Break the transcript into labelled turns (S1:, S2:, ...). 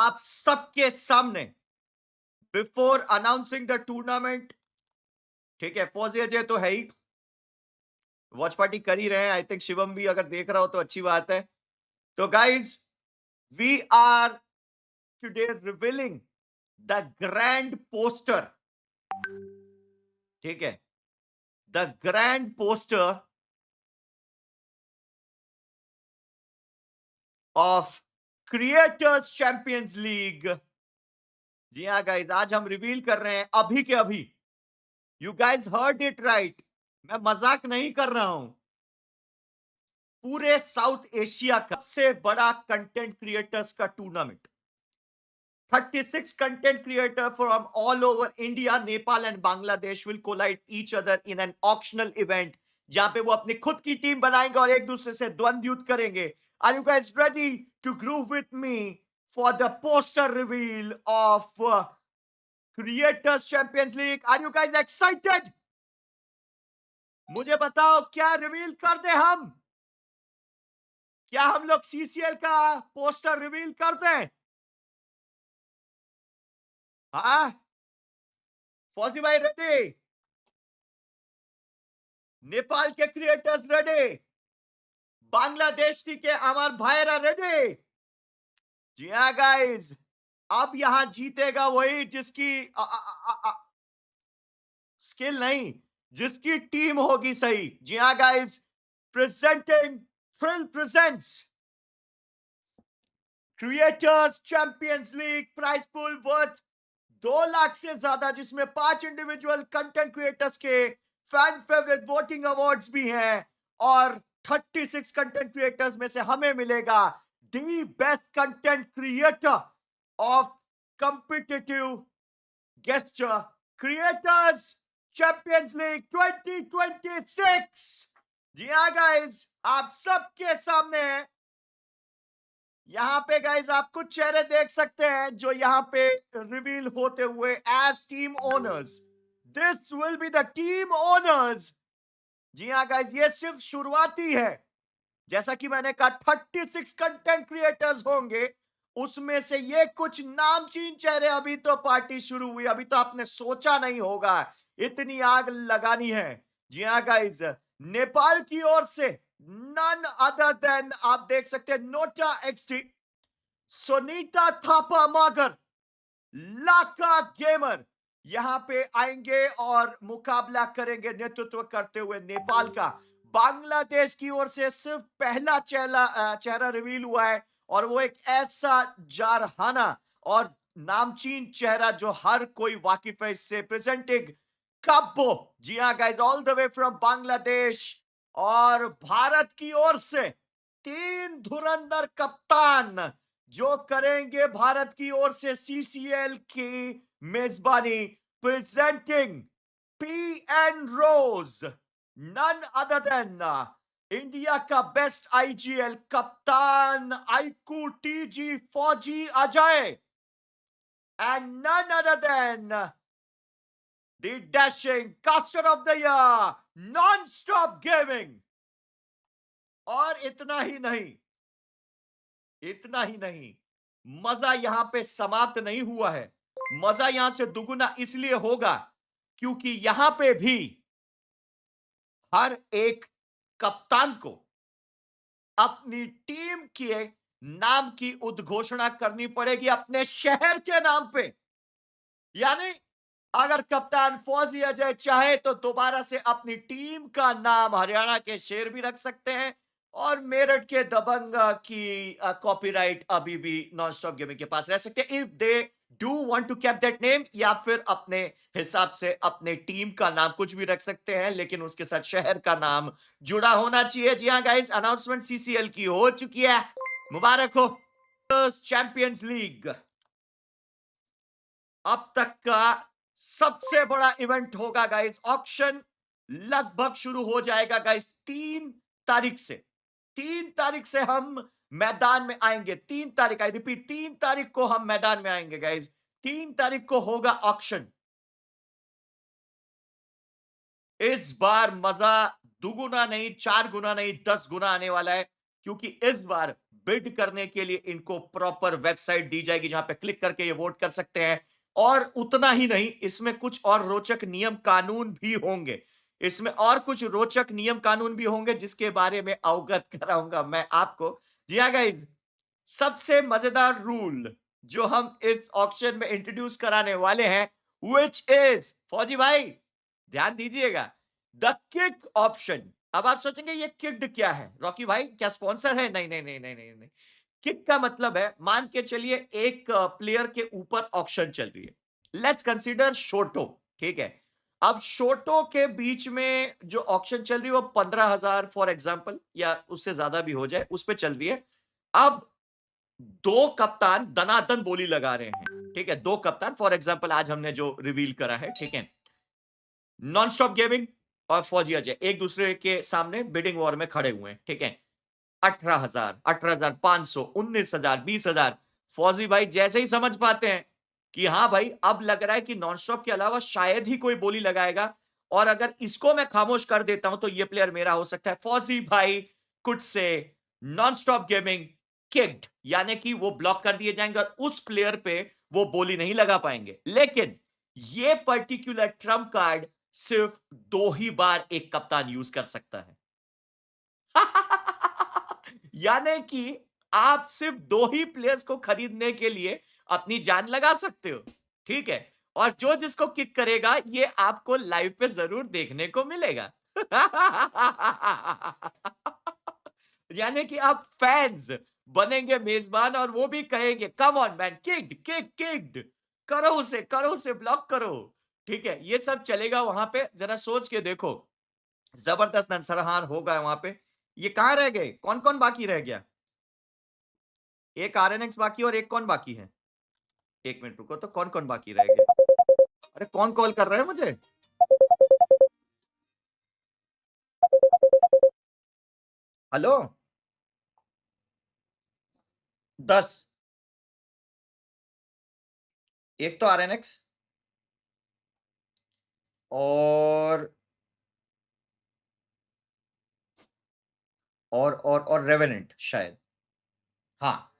S1: आप सबके सामने बिफोर अनाउंसिंग द टूर्नामेंट, ठीक है, फौजी अजय तो है ही, वॉच पार्टी कर ही रहे हैं। आई थिंक शिवम भी अगर देख रहा हो तो अच्छी बात है। तो guys, we are today revealing the grand poster, ठीक है, the grand poster of creators champions league. जी हाँ गाइज, आज हम रिवील कर रहे हैं अभी के अभी। You guys heard it right, मैं मजाक नहीं कर रहा हूं। पूरे साउथ एशिया का सबसे बड़ा कंटेंट क्रिएटर्स का tournament. 36 content creator from all over India, Nepal and Bangladesh will collide each other in an auctional event, जहां पे वो अपनी खुद की टीम बनाएंगे और एक दूसरे से द्वंद्व युद्ध करेंगे। Are you guys ready to groove with me for the poster reveal of Creators Champions League? Are you guys excited? मुझे बताओ, क्या रिवील कर दे हम? क्या हम लोग सीसीएल का पोस्टर रिवील कर दें? हाँ, फौजी भाई रेडी? नेपाल के क्रिएटर्स रेडी? बांग्लादेश के अमर भाईरा रेडी? जी हाँ गाइस, अब यहां जीतेगा वही जिसकी स्किल नहीं, जिसकी टीम होगी सही। जी हाँ guys, presenting thrill presents creators champions league price pool worth 2 lakh से ज्यादा, जिसमें 5 इंडिविजुअल कंटेंट क्रिएटर्स के फैन फेवरेट वोटिंग अवार्ड्स भी हैं, और 36 कंटेंट क्रिएटर्स में से हमें मिलेगा the best content creator of competitive gesture creators champions league 2026। जी हाँ गाइस, आप सबके सामने है। यहां पे गाइस आप कुछ चेहरे देख सकते हैं जो यहां पे रिवील होते हुए as team owners. This will be the team owners. जी हाँ गाइस, ये सिर्फ शुरुआती है। जैसा कि मैंने कहा 36 कंटेंट क्रिएटर्स होंगे, उसमें से ये कुछ नामचीन चेहरे। अभी तो पार्टी शुरू हुई, अभी तो आपने सोचा नहीं होगा इतनी आग लगानी है। जी हाँ गाइस, नेपाल की ओर से नन अदर देन, आप देख सकते हैं, नोटा एक्सटी, सोनीता थापा मागर, लाका गेमर यहां पे आएंगे और मुकाबला करेंगे नेतृत्व करते हुए नेपाल का। बांग्लादेश की ओर से सिर्फ पहला चेहरा रिवील हुआ है, और वो एक ऐसा जारहाना और नामचीन चेहरा जो हर कोई वाकिफ है इससे। प्रेजेंटिंग कब्बो, जी हाँ guys, all the way from Bangladesh. और भारत की ओर से 3 धुरंधर कप्तान जो करेंगे भारत की ओर से सीसीएल की मेजबानी। Presenting PN Rose, none other than India का बेस्ट आईजीएल कप्तान iQOO TG Fauji Ajay, and none other than the dashing caster of the year non stop gaming. और इतना ही नहीं, इतना ही नहीं, मजा यहां पे समाप्त नहीं हुआ है। मजा यहां से दुगुना इसलिए होगा क्योंकि यहां पे भी हर एक कप्तान को अपनी टीम के नाम की उद्घोषणा करनी पड़ेगी अपने शहर के नाम पे। यानी अगर कप्तान फौजी अजय चाहे तो दोबारा से अपनी टीम का नाम हरियाणा के शेर भी रख सकते हैं, और मेरठ के दबंग की कॉपीराइट अभी भी नॉन स्टॉप गेमिंग के पास रह सकते हैं, if they do want to cap that name. या फिर अपने हिसाब से अपने टीम का नाम कुछ भी रख सकते हैं, लेकिन उसके साथ शहर का नाम जुड़ा होना चाहिए। जी हाँ गाइस, अनाउंसमेंट सीसीएल की हो चुकी है, मुबारक हो। चैंपियंस लीग अब तक का सबसे बड़ा इवेंट होगा गाइस। ऑक्शन लगभग शुरू हो जाएगा गाइस 3 तारीख से। 3 तारीख से हम मैदान में आएंगे। 3 तारीख, आई रिपीट, 3 तारीख को हम मैदान में आएंगे गाइस। 3 तारीख को होगा ऑक्शन। इस बार मजा दुगुना नहीं, 4 गुना नहीं, 10 गुना आने वाला है, क्योंकि इस बार बिड करने के लिए इनको प्रॉपर वेबसाइट दी जाएगी जहां पे क्लिक करके ये वोट कर सकते हैं। और उतना ही नहीं, इसमें कुछ और रोचक नियम कानून भी होंगे। इसमें और कुछ रोचक नियम कानून भी होंगे जिसके बारे में अवगत कराऊंगा मैं आपको। जी हाँ गाइज, सबसे मजेदार रूल जो हम इस ऑक्शन में इंट्रोड्यूस कराने वाले हैं, विच इज, फौजी भाई ध्यान दीजिएगा, द किक ऑप्शन। अब आप सोचेंगे ये किक्ड क्या है, रॉकी भाई क्या स्पॉन्सर है? नहीं नहीं नहीं नहीं नहीं नहीं। किक का मतलब है, मान के चलिए एक प्लेयर के ऊपर ऑक्शन चल रही है। लेट्स कंसीडर शोटो, ठीक है। अब शोटो के बीच में जो ऑक्शन चल रही है वो 15,000 फॉर एग्जाम्पल, या उससे ज्यादा भी हो जाए, उस पर चल रही है। अब दो कप्तान दनादन बोली लगा रहे हैं, ठीक है। दो कप्तान फॉर एग्जाम्पल आज हमने जो रिवील करा है, ठीक है, नॉन स्टॉप गेमिंग और फौजी अजय एक दूसरे के सामने बिडिंग वॉर में खड़े हुए हैं, ठीक है। 18,000, 18,500, 19,000, 20,000। फौजी भाई जैसे ही समझ पाते हैं कि हाँ भाई अब लग रहा है कि नॉनस्टॉप के अलावा शायद ही कोई बोली लगाएगा, और अगर इसको मैं खामोश कर देता हूं तो ये प्लेयर मेरा हो सकता है, फौजी भाई कुछ से नॉन स्टॉप गेमिंग किक्ड, यानी कि वो ब्लॉक कर दिए जाएंगे और उस प्लेयर पे वो बोली नहीं लगा पाएंगे। लेकिन ये पर्टिकुलर ट्रम्प कार्ड सिर्फ दो ही बार एक कप्तान यूज कर सकता है। यानी कि आप सिर्फ दो ही प्लेयर्स को खरीदने के लिए अपनी जान लगा सकते हो, ठीक है। और जो जिसको किक करेगा ये आपको लाइव पे जरूर देखने को मिलेगा। यानी कि आप फैंस बनेंगे मेजबान और वो भी कहेंगे come on man, kicked kick kicked, करो उसे ब्लॉक करो, ठीक है। ये सब चलेगा वहां पे, जरा सोच के देखो, जबरदस्त नरसंहार होगा वहां पे। ये कहां रह गए, कौन कौन बाकी रह गया? एक आरएनएक्स बाकी और एक कौन बाकी है? एक मिनट रुको, तो कौन कौन बाकी रह गए? अरे कौन कॉल कर रहा है मुझे? हेलो। 10। एक तो आरएनएक्स और रेवेनेंट शायद। हाँ,